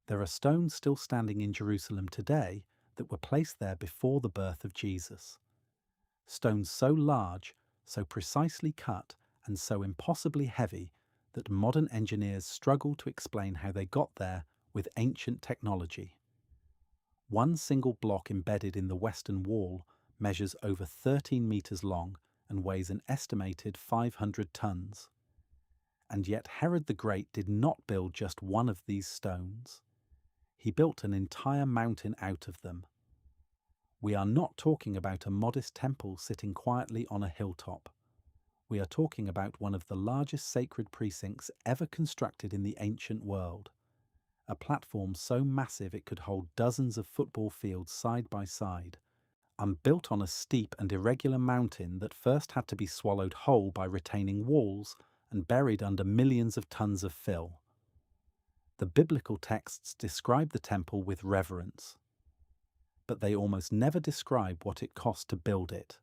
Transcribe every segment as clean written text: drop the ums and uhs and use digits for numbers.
There are stones still standing in Jerusalem today that were placed there before the birth of Jesus. Stones so large, so precisely cut, and so impossibly heavy that modern engineers struggle to explain how they got there with ancient technology. One single block embedded in the western wall measures over 13 meters long and weighs an estimated 500 tons. And yet Herod the Great did not build just one of these stones. He built an entire mountain out of them. We are not talking about a modest temple sitting quietly on a hilltop. We are talking about one of the largest sacred precincts ever constructed in the ancient world. A platform so massive it could hold dozens of football fields side by side, and built on a steep and irregular mountain that first had to be swallowed whole by retaining walls and buried under millions of tons of fill. The biblical texts describe the temple with reverence, but they almost never describe what it cost to build it.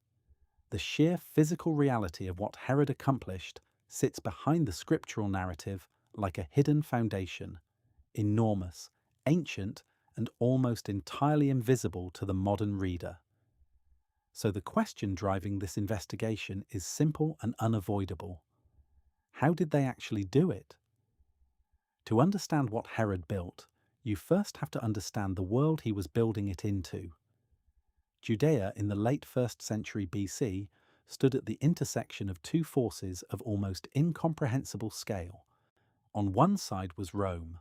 The sheer physical reality of what Herod accomplished sits behind the scriptural narrative like a hidden foundation, enormous, ancient, and almost entirely invisible to the modern reader. So the question driving this investigation is simple and unavoidable. How did they actually do it? To understand what Herod built, you first have to understand the world he was building it into. Judea in the late 1st century BC stood at the intersection of two forces of almost incomprehensible scale. On one side was Rome,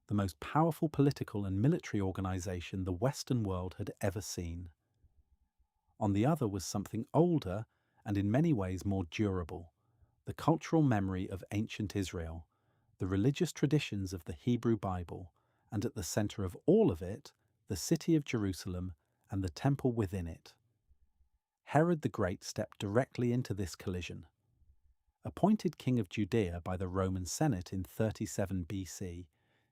the most powerful political and military organization the Western world had ever seen. On the other was something older and in many ways more durable, the cultural memory of ancient Israel, the religious traditions of the Hebrew Bible, and at the center of all of it, the city of Jerusalem and the temple within it. Herod the Great stepped directly into this collision. Appointed king of Judea by the Roman Senate in 37 BC,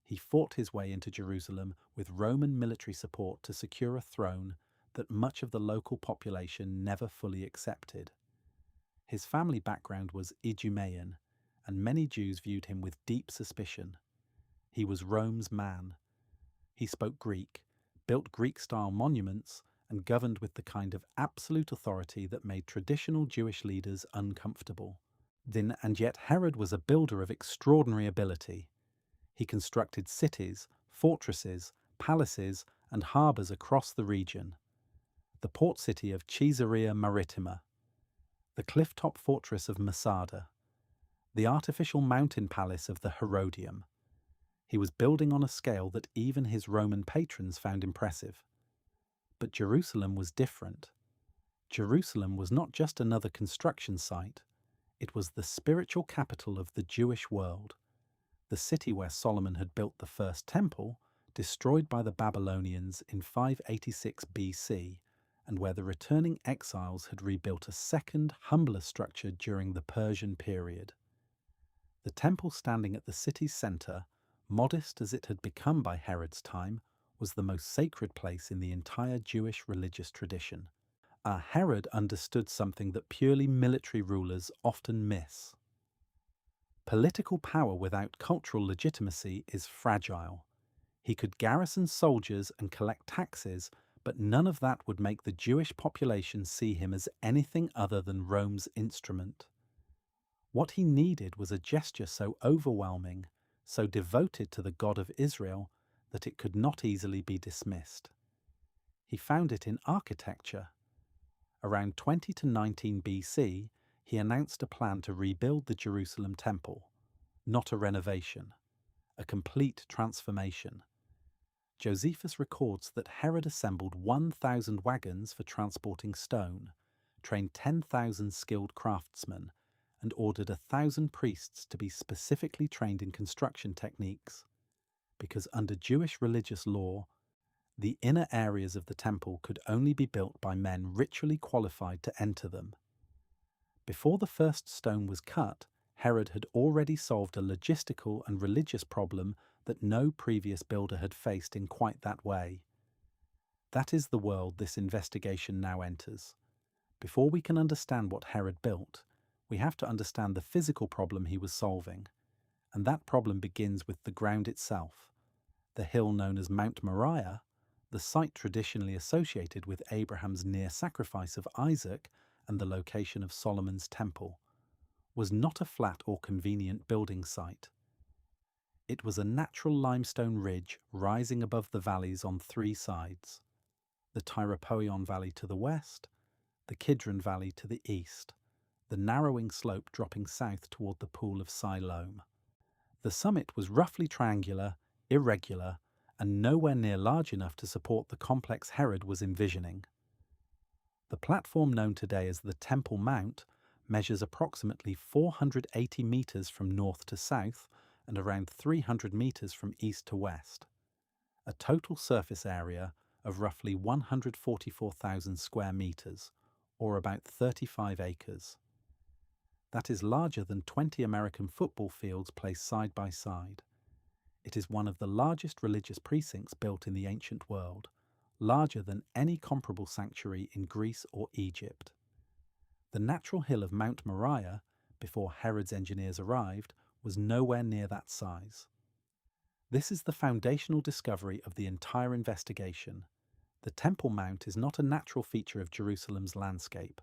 he fought his way into Jerusalem with Roman military support to secure a throne that much of the local population never fully accepted. His family background was Idumean, and many Jews viewed him with deep suspicion. He was Rome's man. He spoke Greek, built Greek-style monuments, and governed with the kind of absolute authority that made traditional Jewish leaders uncomfortable. And yet Herod was a builder of extraordinary ability. He constructed cities, fortresses, palaces, and harbours across the region. The port city of Caesarea Maritima, the cliff-top fortress of Masada, the artificial mountain palace of the Herodium. He was building on a scale that even his Roman patrons found impressive. But Jerusalem was different. Jerusalem was not just another construction site. It was the spiritual capital of the Jewish world, the city where Solomon had built the first temple, destroyed by the Babylonians in 586 BC, and where the returning exiles had rebuilt a second, humbler structure during the Persian period. The temple standing at the city's centre, modest as it had become by Herod's time, was the most sacred place in the entire Jewish religious tradition. Herod understood something that purely military rulers often miss. Political power without cultural legitimacy is fragile. He could garrison soldiers and collect taxes, but none of that would make the Jewish population see him as anything other than Rome's instrument. What he needed was a gesture so overwhelming, so devoted to the God of Israel, that it could not easily be dismissed. He found it in architecture. Around 20 to 19 BC, he announced a plan to rebuild the Jerusalem temple, not a renovation, a complete transformation. Josephus records that Herod assembled 1,000 wagons for transporting stone, trained 10,000 skilled craftsmen, and ordered 1,000 priests to be specifically trained in construction techniques. Because under Jewish religious law, the inner areas of the temple could only be built by men ritually qualified to enter them. Before the first stone was cut, Herod had already solved a logistical and religious problem that no previous builder had faced in quite that way. That is the world this investigation now enters. Before we can understand what Herod built, we have to understand the physical problem he was solving. And that problem begins with the ground itself. The hill known as Mount Moriah, the site traditionally associated with Abraham's near sacrifice of Isaac and the location of Solomon's temple, was not a flat or convenient building site. It was a natural limestone ridge rising above the valleys on three sides: the Tyropoeon Valley to the west, the Kidron Valley to the east, the narrowing slope dropping south toward the Pool of Siloam. The summit was roughly triangular, irregular, and nowhere near large enough to support the complex Herod was envisioning. The platform known today as the Temple Mount measures approximately 480 meters from north to south and around 300 meters from east to west. A total surface area of roughly 144,000 square meters, or about 35 acres. That is larger than 20 American football fields placed side by side. It is one of the largest religious precincts built in the ancient world, larger than any comparable sanctuary in Greece or Egypt. The natural hill of Mount Moriah, before Herod's engineers arrived, was nowhere near that size. This is the foundational discovery of the entire investigation. The Temple Mount is not a natural feature of Jerusalem's landscape.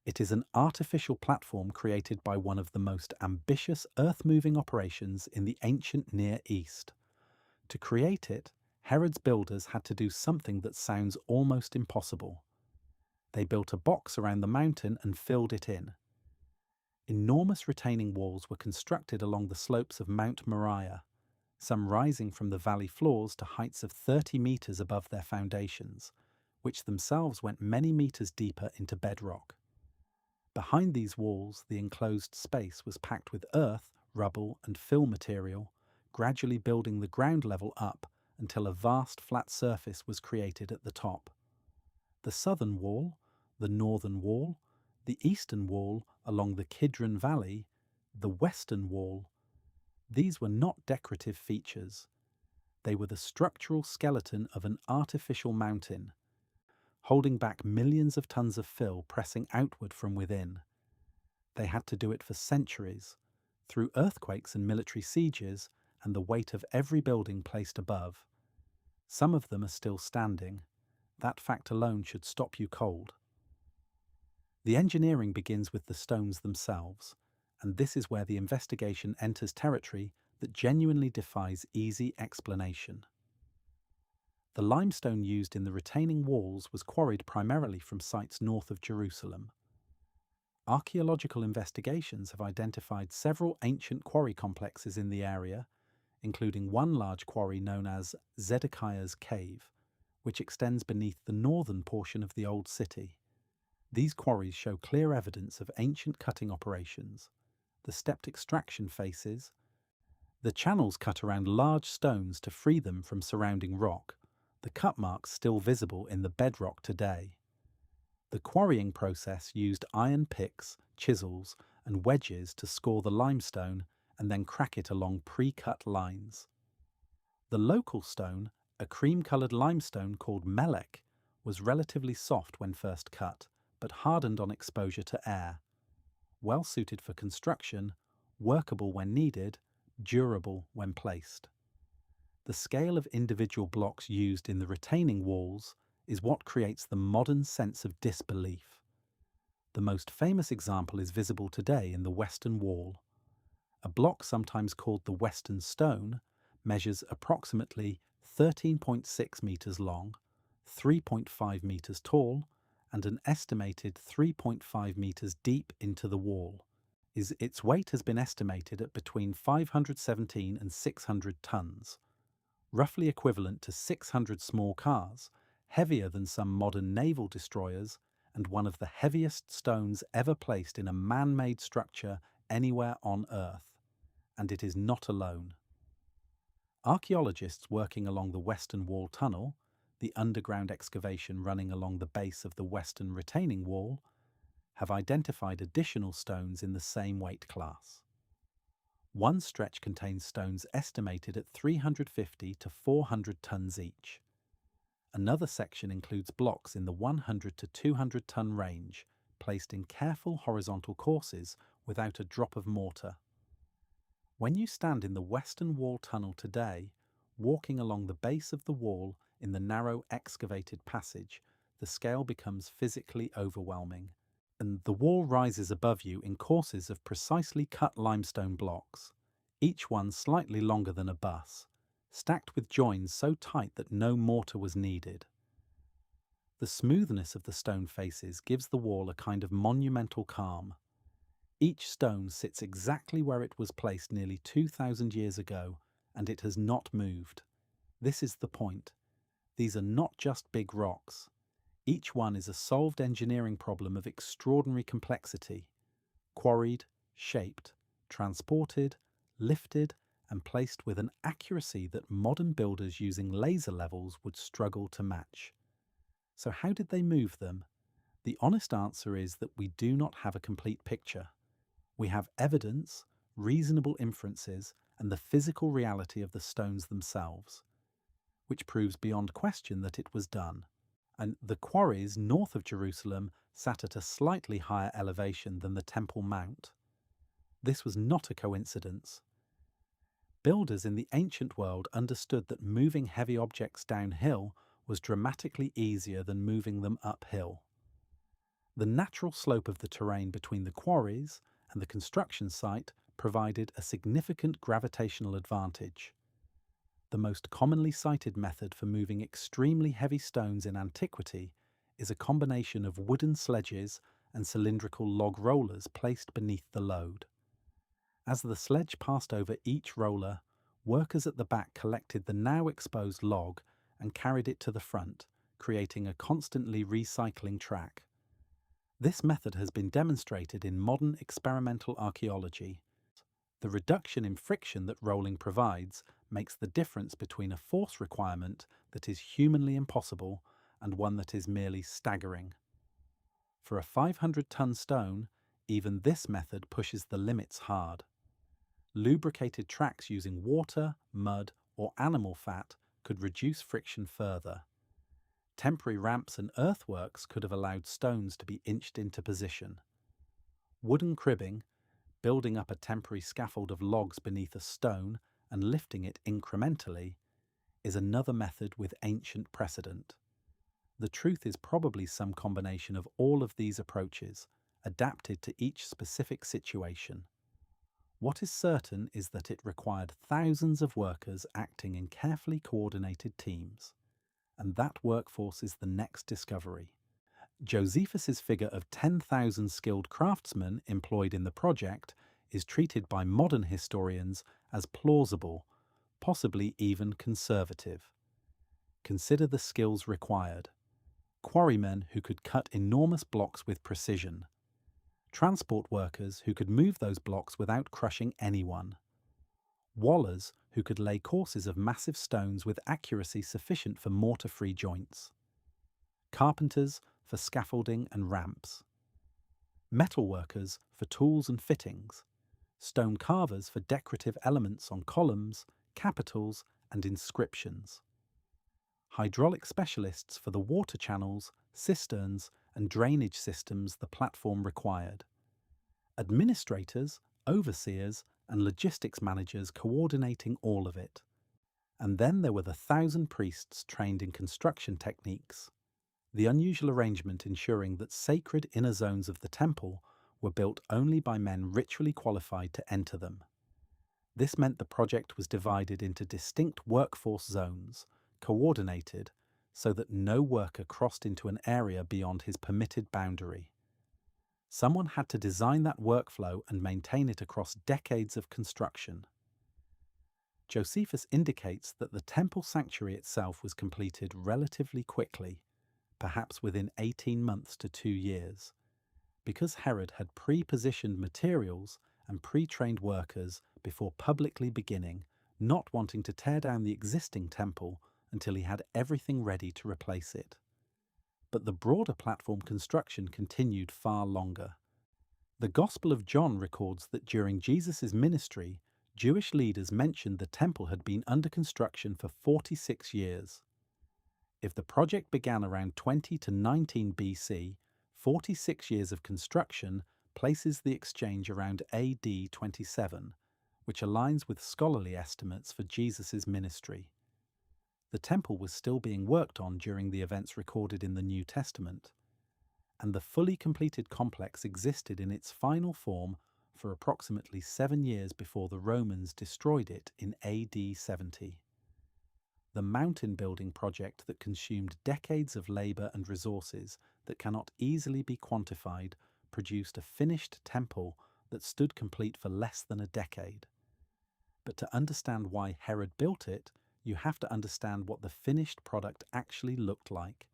It is an artificial platform created by one of the most ambitious earth-moving operations in the ancient Near East. To create it, Herod's builders had to do something that sounds almost impossible. They built a box around the mountain and filled it in. Enormous retaining walls were constructed along the slopes of Mount Moriah, some rising from the valley floors to heights of 30 meters above their foundations, which themselves went many meters deeper into bedrock. Behind these walls, the enclosed space was packed with earth, rubble, and fill material, gradually building the ground level up until a vast flat surface was created at the top. The southern wall, the northern wall, the eastern wall along the Kidron Valley, the western wall, these were not decorative features. They were the structural skeleton of an artificial mountain, holding back millions of tons of fill pressing outward from within. They had to do it for centuries, through earthquakes and military sieges and the weight of every building placed above. Some of them are still standing. That fact alone should stop you cold. The engineering begins with the stones themselves, and this is where the investigation enters territory that genuinely defies easy explanation. The limestone used in the retaining walls was quarried primarily from sites north of Jerusalem. Archaeological investigations have identified several ancient quarry complexes in the area, including one large quarry known as Zedekiah's Cave, which extends beneath the northern portion of the Old City. These quarries show clear evidence of ancient cutting operations. The stepped extraction faces, the channels cut around large stones to free them from surrounding rock, the cut marks still visible in the bedrock today. The quarrying process used iron picks, chisels, and wedges to score the limestone and then crack it along pre-cut lines. The local stone, a cream-coloured limestone called melek, was relatively soft when first cut, but hardened on exposure to air. Well suited for construction, workable when needed, durable when placed. The scale of individual blocks used in the retaining walls is what creates the modern sense of disbelief. The most famous example is visible today in the western wall. A block sometimes called the Western Stone measures approximately 13.6 meters long, 3.5 meters tall, and an estimated 3.5 meters deep into the wall. Its weight has been estimated at between 517 and 600 tons, roughly equivalent to 600 small cars, heavier than some modern naval destroyers, and one of the heaviest stones ever placed in a man-made structure anywhere on Earth. And it is not alone. Archaeologists working along the Western Wall Tunnel, the underground excavation running along the base of the Western Retaining Wall, have identified additional stones in the same weight class. One stretch contains stones estimated at 350 to 400 tons each. Another section includes blocks in the 100 to 200 ton range, placed in careful horizontal courses without a drop of mortar. When you stand in the Western Wall Tunnel today, walking along the base of the wall in the narrow excavated passage, the scale becomes physically overwhelming. And the wall rises above you in courses of precisely cut limestone blocks, each one slightly longer than a bus, stacked with joins so tight that no mortar was needed. The smoothness of the stone faces gives the wall a kind of monumental calm. Each stone sits exactly where it was placed nearly 2,000 years ago, and it has not moved. This is the point. These are not just big rocks. Each one is a solved engineering problem of extraordinary complexity, quarried, shaped, transported, lifted, and placed with an accuracy that modern builders using laser levels would struggle to match. So how did they move them? The honest answer is that we do not have a complete picture. We have evidence, reasonable inferences, and the physical reality of the stones themselves, which proves beyond question that it was done. And the quarries north of Jerusalem sat at a slightly higher elevation than the Temple Mount. This was not a coincidence. Builders in the ancient world understood that moving heavy objects downhill was dramatically easier than moving them uphill. The natural slope of the terrain between the quarries and the construction site provided a significant gravitational advantage. The most commonly cited method for moving extremely heavy stones in antiquity is a combination of wooden sledges and cylindrical log rollers placed beneath the load. As the sledge passed over each roller, workers at the back collected the now exposed log and carried it to the front, creating a constantly recycling track. This method has been demonstrated in modern experimental archaeology. The reduction in friction that rolling provides makes the difference between a force requirement that is humanly impossible and one that is merely staggering. For a 500-ton stone, even this method pushes the limits hard. Lubricated tracks using water, mud, or animal fat could reduce friction further. Temporary ramps and earthworks could have allowed stones to be inched into position. Wooden cribbing, building up a temporary scaffold of logs beneath a stone and lifting it incrementally, is another method with ancient precedent. The truth is probably some combination of all of these approaches, adapted to each specific situation. What is certain is that it required thousands of workers acting in carefully coordinated teams. And that workforce is the next discovery. Josephus's figure of 10,000 skilled craftsmen employed in the project is treated by modern historians as plausible, possibly even conservative. Consider the skills required. Quarrymen who could cut enormous blocks with precision. Transport workers who could move those blocks without crushing anyone. Wallers who could lay courses of massive stones with accuracy sufficient for mortar-free joints. Carpenters for scaffolding and ramps. Metal workers for tools and fittings. Stone carvers for decorative elements on columns, capitals, and inscriptions. Hydraulic specialists for the water channels, cisterns, and drainage systems the platform required. Administrators, overseers, and logistics managers coordinating all of it. And then there were the 1,000 priests trained in construction techniques, the unusual arrangement ensuring that sacred inner zones of the temple were built only by men ritually qualified to enter them. This meant the project was divided into distinct workforce zones, coordinated, so that no worker crossed into an area beyond his permitted boundary. Someone had to design that workflow and maintain it across decades of construction. Josephus indicates that the temple sanctuary itself was completed relatively quickly, perhaps within 18 months to 2 years, because Herod had pre-positioned materials and pre-trained workers before publicly beginning, not wanting to tear down the existing temple until he had everything ready to replace it. But the broader platform construction continued far longer. The Gospel of John records that during Jesus' ministry, Jewish leaders mentioned the temple had been under construction for 46 years. If the project began around 20 to 19 BC, 46 years of construction places the exchange around AD 27, which aligns with scholarly estimates for Jesus' ministry. The temple was still being worked on during the events recorded in the New Testament, and the fully completed complex existed in its final form for approximately 7 years before the Romans destroyed it in AD 70. The mountain building project that consumed decades of labour and resources that cannot easily be quantified produced a finished temple that stood complete for less than a decade. But to understand why Herod built it, you have to understand what the finished product actually looked like.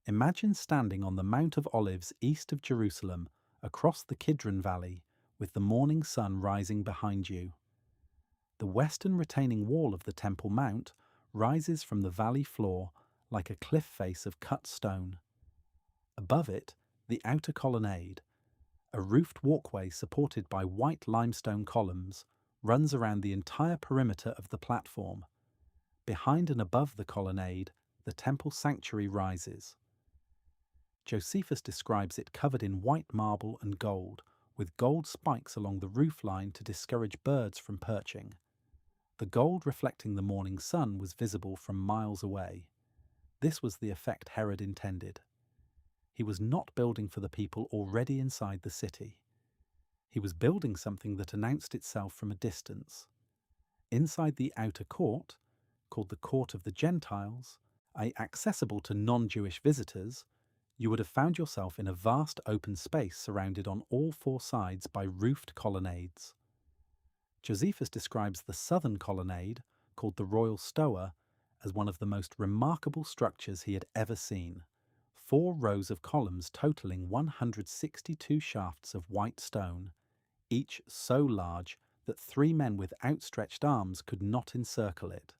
Imagine standing on the Mount of Olives east of Jerusalem, across the Kidron Valley, with the morning sun rising behind you. The western retaining wall of the Temple Mount rises from the valley floor like a cliff face of cut stone. Above it, the outer colonnade, a roofed walkway supported by white limestone columns, runs around the entire perimeter of the platform. Behind and above the colonnade, the temple sanctuary rises. Josephus describes it covered in white marble and gold, with gold spikes along the roof line to discourage birds from perching. The gold reflecting the morning sun was visible from miles away. This was the effect Herod intended. He was not building for the people already inside the city. He was building something that announced itself from a distance. Inside the outer court, called the Court of the Gentiles, accessible to non-Jewish visitors, you would have found yourself in a vast open space surrounded on all four sides by roofed colonnades. Josephus describes the southern colonnade, called the Royal Stoa, as one of the most remarkable structures he had ever seen. 4 rows of columns totaling 162 shafts of white stone, each so large that 3 men with outstretched arms could not encircle it.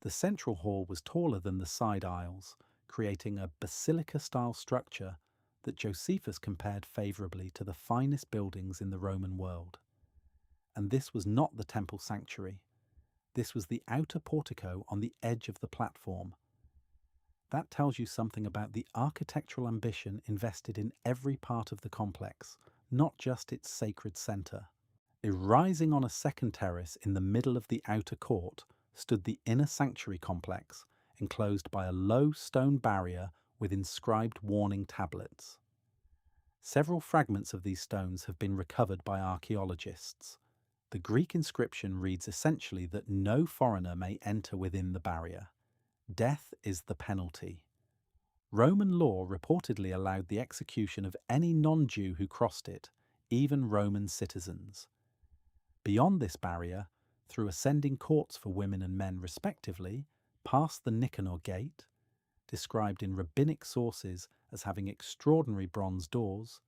The central hall was taller than the side aisles, creating a basilica-style structure that Josephus compared favourably to the finest buildings in the Roman world. And this was not the temple sanctuary. This was the outer portico on the edge of the platform. That tells you something about the architectural ambition invested in every part of the complex, not just its sacred centre. Rising on a second terrace in the middle of the outer court stood the inner sanctuary complex, enclosed by a low stone barrier with inscribed warning tablets. Several fragments of these stones have been recovered by archaeologists. The Greek inscription reads essentially that no foreigner may enter within the barrier. Death is the penalty. Roman law reportedly allowed the execution of any non-Jew who crossed it, even Roman citizens. Beyond this barrier, through ascending courts for women and men respectively, past the Nicanor Gate, described in rabbinic sources as having extraordinary bronze doors,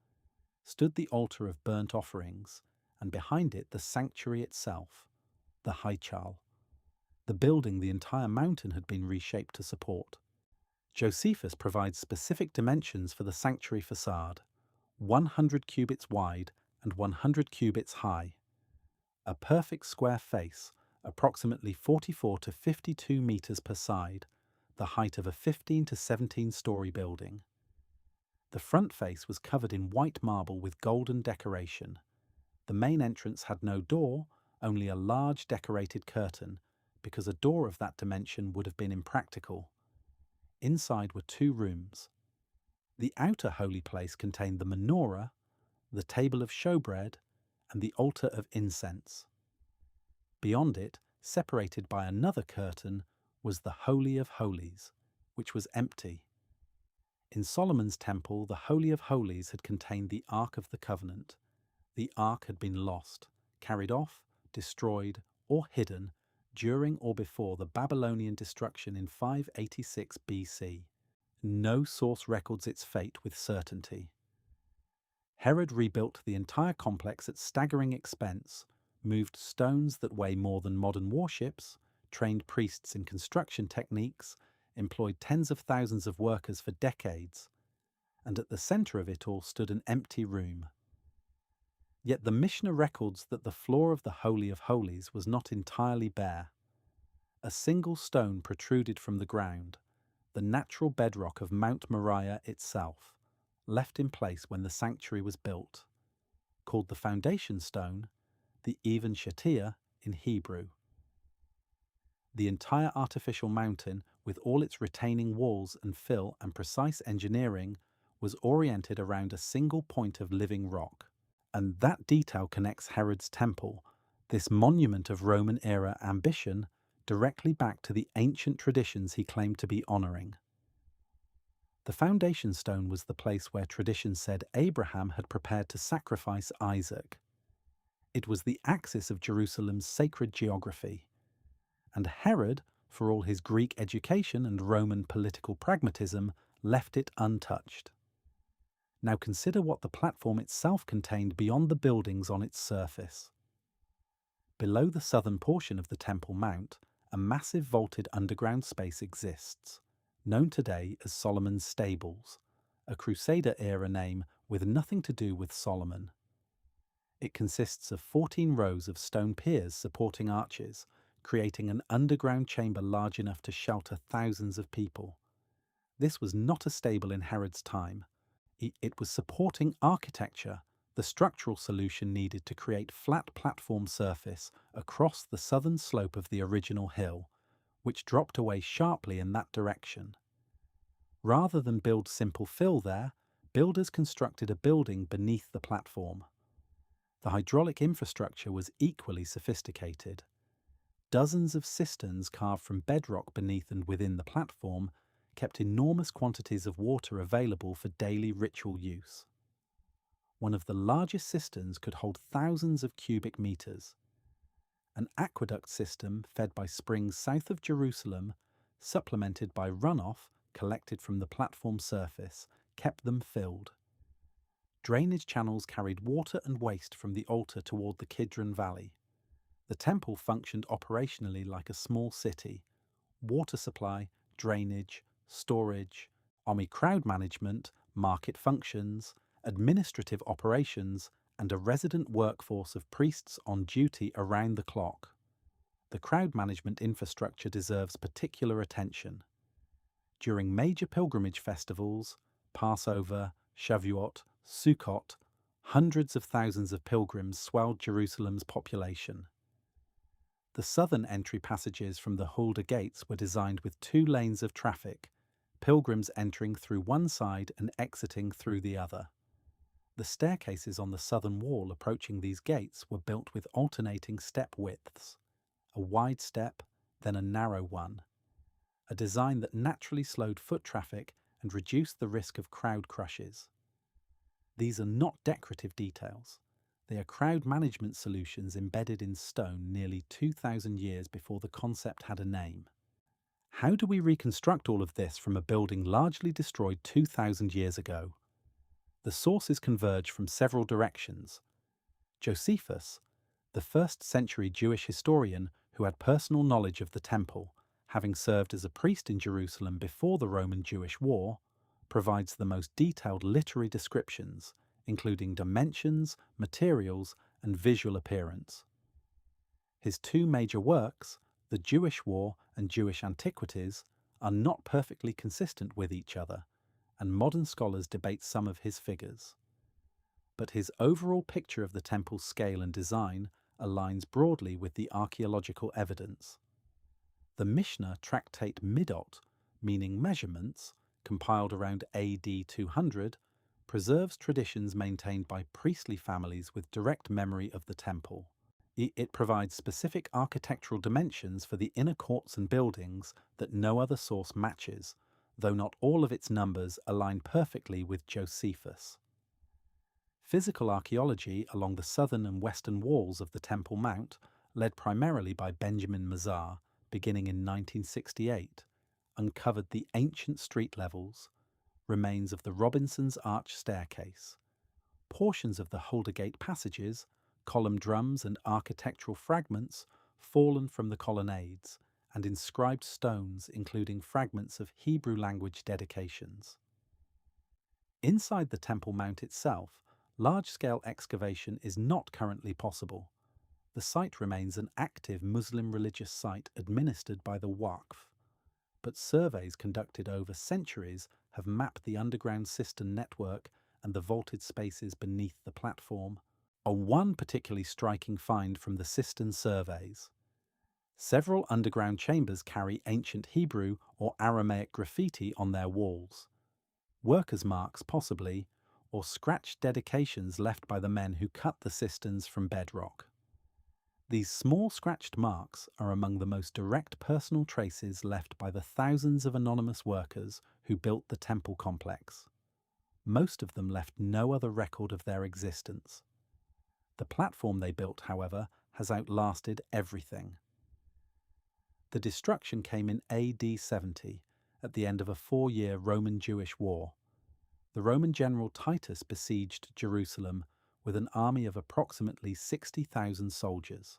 stood the altar of burnt offerings, and behind it the sanctuary itself, the Haichal, the building the entire mountain had been reshaped to support. Josephus provides specific dimensions for the sanctuary facade, 100 cubits wide and 100 cubits high. A perfect square face, approximately 44 to 52 metres per side, the height of a 15 to 17-storey building. The front face was covered in white marble with golden decoration. The main entrance had no door, only a large decorated curtain, because a door of that dimension would have been impractical. Inside were 2 rooms. The outer holy place contained the menorah, the table of showbread, and the altar of incense. Beyond it, separated by another curtain, was the Holy of Holies, which was empty. In Solomon's temple, the Holy of Holies had contained the Ark of the Covenant. The Ark had been lost, carried off, destroyed, or hidden during or before the Babylonian destruction in 586 BC. No source records its fate with certainty. Herod rebuilt the entire complex at staggering expense, moved stones that weigh more than modern warships, trained priests in construction techniques, employed tens of thousands of workers for decades, and at the centre of it all stood an empty room. Yet the Mishnah records that the floor of the Holy of Holies was not entirely bare. A single stone protruded from the ground, the natural bedrock of Mount Moriah itself, left in place when the sanctuary was built, called the foundation stone, the Even Shatir in Hebrew. The entire artificial mountain, with all its retaining walls and fill and precise engineering, was oriented around a single point of living rock. And that detail connects Herod's temple, this monument of Roman-era ambition, directly back to the ancient traditions he claimed to be honouring. The foundation stone was the place where tradition said Abraham had prepared to sacrifice Isaac. It was the axis of Jerusalem's sacred geography. And Herod, for all his Greek education and Roman political pragmatism, left it untouched. Now consider what the platform itself contained beyond the buildings on its surface. Below the southern portion of the Temple Mount, a massive vaulted underground space exists, known today as Solomon's Stables, a Crusader-era name with nothing to do with Solomon. It consists of 14 rows of stone piers supporting arches, creating an underground chamber large enough to shelter thousands of people. This was not a stable in Herod's time. It was supporting architecture, the structural solution needed to create flat platform surface across the southern slope of the original hill, which dropped away sharply in that direction. Rather than build simple fill there, builders constructed a building beneath the platform. The hydraulic infrastructure was equally sophisticated. Dozens of cisterns carved from bedrock beneath and within the platform kept enormous quantities of water available for daily ritual use. One of the largest cisterns could hold thousands of cubic meters. An aqueduct system fed by springs south of Jerusalem, supplemented by runoff collected from the platform surface, kept them filled. Drainage channels carried water and waste from the altar toward the Kidron Valley. The temple functioned operationally like a small city. Water supply, drainage, storage, crowd management, market functions, administrative operations, and a resident workforce of priests on duty around the clock. The crowd management infrastructure deserves particular attention. During major pilgrimage festivals, Passover, Shavuot, Sukkot, hundreds of thousands of pilgrims swelled Jerusalem's population. The southern entry passages from the Hulda gates were designed with 2 lanes of traffic, pilgrims entering through one side and exiting through the other. The staircases on the southern wall approaching these gates were built with alternating step widths, a wide step, then a narrow one, a design that naturally slowed foot traffic and reduced the risk of crowd crushes. These are not decorative details. They are crowd management solutions embedded in stone nearly 2,000 years before the concept had a name. How do we reconstruct all of this from a building largely destroyed 2,000 years ago? The sources converge from several directions. Josephus, the 1st century Jewish historian who had personal knowledge of the temple, having served as a priest in Jerusalem before the Roman-Jewish War, provides the most detailed literary descriptions, including dimensions, materials, and visual appearance. His 2 major works, The Jewish War and Jewish Antiquities, are not perfectly consistent with each other, and modern scholars debate some of his figures. But his overall picture of the temple's scale and design aligns broadly with the archaeological evidence. The Mishnah tractate Midot, meaning measurements, compiled around AD 200, preserves traditions maintained by priestly families with direct memory of the temple. It provides specific architectural dimensions for the inner courts and buildings that no other source matches, though not all of its numbers align perfectly with Josephus. Physical archaeology along the southern and western walls of the Temple Mount, led primarily by Benjamin Mazar, beginning in 1968, uncovered the ancient street levels, remains of the Robinson's Arch staircase, portions of the Hulda Gate passages, column drums and architectural fragments fallen from the colonnades, and inscribed stones including fragments of Hebrew language dedications. Inside the Temple Mount itself, large-scale excavation is not currently possible. The site remains an active Muslim religious site administered by the Waqf, but surveys conducted over centuries have mapped the underground cistern network and the vaulted spaces beneath the platform. One particularly striking find from the cistern surveys. Several underground chambers carry ancient Hebrew or Aramaic graffiti on their walls, workers' marks possibly, or scratched dedications left by the men who cut the cisterns from bedrock. These small scratched marks are among the most direct personal traces left by the thousands of anonymous workers who built the temple complex. Most of them left no other record of their existence. The platform they built, however, has outlasted everything. The destruction came in AD 70, at the end of a 4-year Roman-Jewish war. The Roman general Titus besieged Jerusalem with an army of approximately 60,000 soldiers.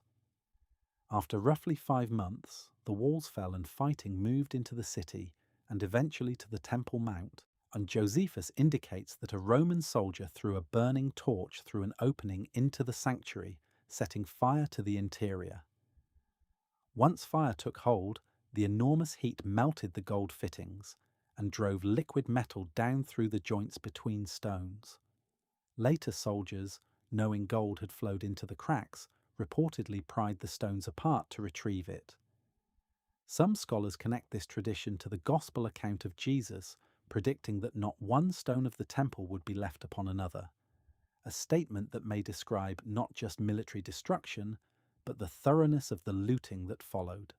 After roughly 5 months, the walls fell and fighting moved into the city and eventually to the Temple Mount, and Josephus indicates that a Roman soldier threw a burning torch through an opening into the sanctuary, setting fire to the interior. Once fire took hold, the enormous heat melted the gold fittings and drove liquid metal down through the joints between stones. Later soldiers, knowing gold had flowed into the cracks, reportedly pried the stones apart to retrieve it. Some scholars connect this tradition to the Gospel account of Jesus, predicting that not one stone of the temple would be left upon another, a statement that may describe not just military destruction, but the thoroughness of the looting that followed.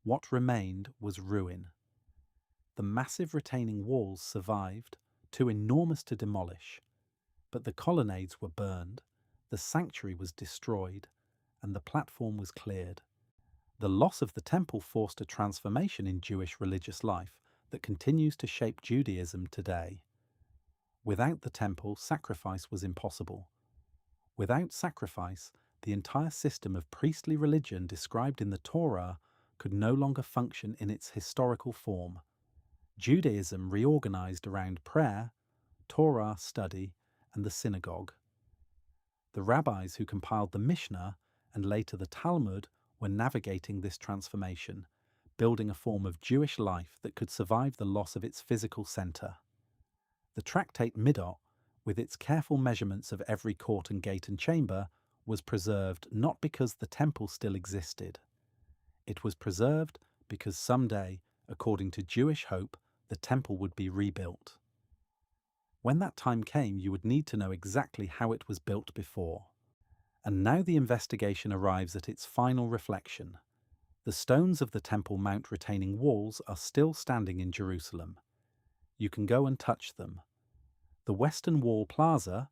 What remained was ruin. The massive retaining walls survived, too enormous to demolish, but the colonnades were burned, the sanctuary was destroyed, and the platform was cleared. The loss of the temple forced a transformation in Jewish religious life that continues to shape Judaism today. Without the temple, sacrifice was impossible. Without sacrifice, the entire system of priestly religion described in the Torah could no longer function in its historical form. Judaism reorganized around prayer, Torah study, and the synagogue. The rabbis who compiled the Mishnah and later the Talmud were navigating this transformation, building a form of Jewish life that could survive the loss of its physical center. The tractate Middot, with its careful measurements of every court and gate and chamber, was preserved not because the temple still existed. It was preserved because someday, according to Jewish hope, the temple would be rebuilt. When that time came, you would need to know exactly how it was built before. And now the investigation arrives at its final reflection. The stones of the Temple Mount retaining walls are still standing in Jerusalem. You can go and touch them. The Western Wall Plaza,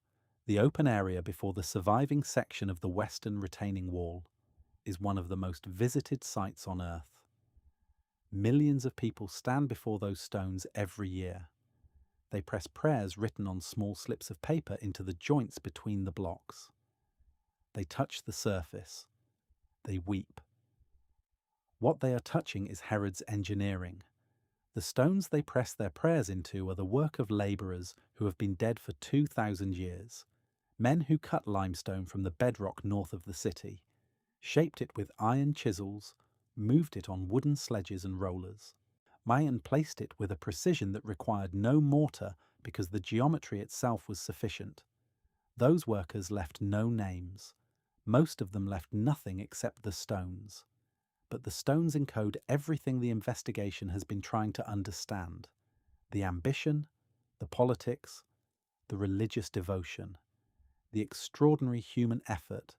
the open area before the surviving section of the Western retaining wall, is one of the most visited sites on Earth. Millions of people stand before those stones every year. They press prayers written on small slips of paper into the joints between the blocks. They touch the surface. They weep. What they are touching is Herod's engineering. The stones they press their prayers into are the work of labourers who have been dead for 2,000 years, men who cut limestone from the bedrock north of the city, shaped it with iron chisels, moved it on wooden sledges and rollers, and placed it with a precision that required no mortar because the geometry itself was sufficient. Those workers left no names. Most of them left nothing except the stones. But the stones encode everything the investigation has been trying to understand: the ambition, the politics, the religious devotion, the extraordinary human effort,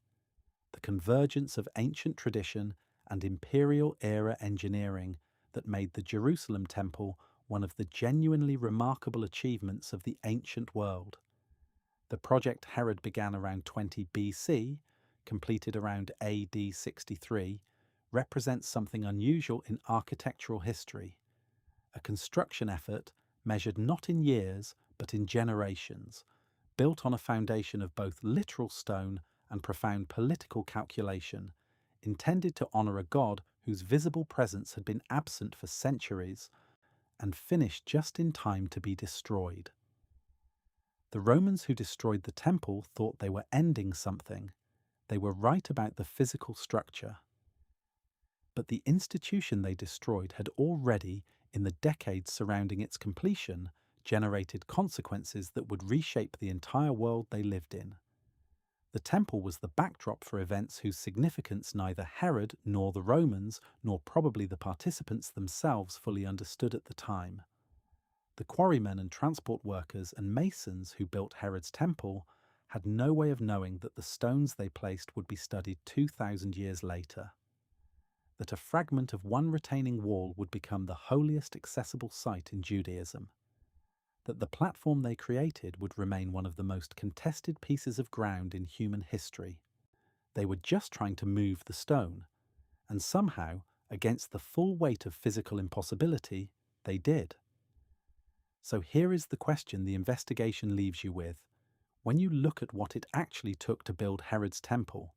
the convergence of ancient tradition and imperial-era engineering that made the Jerusalem Temple one of the genuinely remarkable achievements of the ancient world. The project Herod began around 20 BC, completed around AD 63, represents something unusual in architectural history, a construction effort measured not in years but in generations, built on a foundation of both literal stone and profound political calculation, intended to honour a god whose visible presence had been absent for centuries, and finished just in time to be destroyed. The Romans who destroyed the temple thought they were ending something. They were right about the physical structure. But the institution they destroyed had already, in the decades surrounding its completion, generated consequences that would reshape the entire world they lived in. The temple was the backdrop for events whose significance neither Herod nor the Romans, nor probably the participants themselves, fully understood at the time. The quarrymen and transport workers and masons who built Herod's temple had no way of knowing that the stones they placed would be studied 2,000 years later, that a fragment of one retaining wall would become the holiest accessible site in Judaism, that the platform they created would remain one of the most contested pieces of ground in human history. They were just trying to move the stone, and somehow, against the full weight of physical impossibility, they did. So here is the question the investigation leaves you with. When you look at what it actually took to build Herod's temple,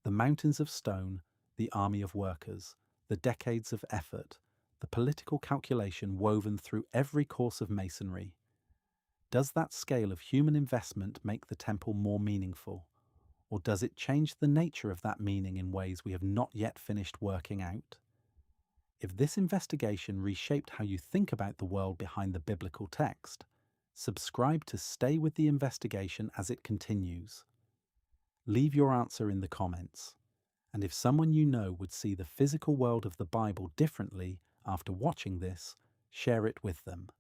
the mountains of stone, the army of workers, the decades of effort, the political calculation woven through every course of masonry, does that scale of human investment make the temple more meaningful? Or does it change the nature of that meaning in ways we have not yet finished working out? If this investigation reshaped how you think about the world behind the biblical text, subscribe to stay with the investigation as it continues. Leave your answer in the comments. And if someone you know would see the physical world of the Bible differently after watching this, share it with them.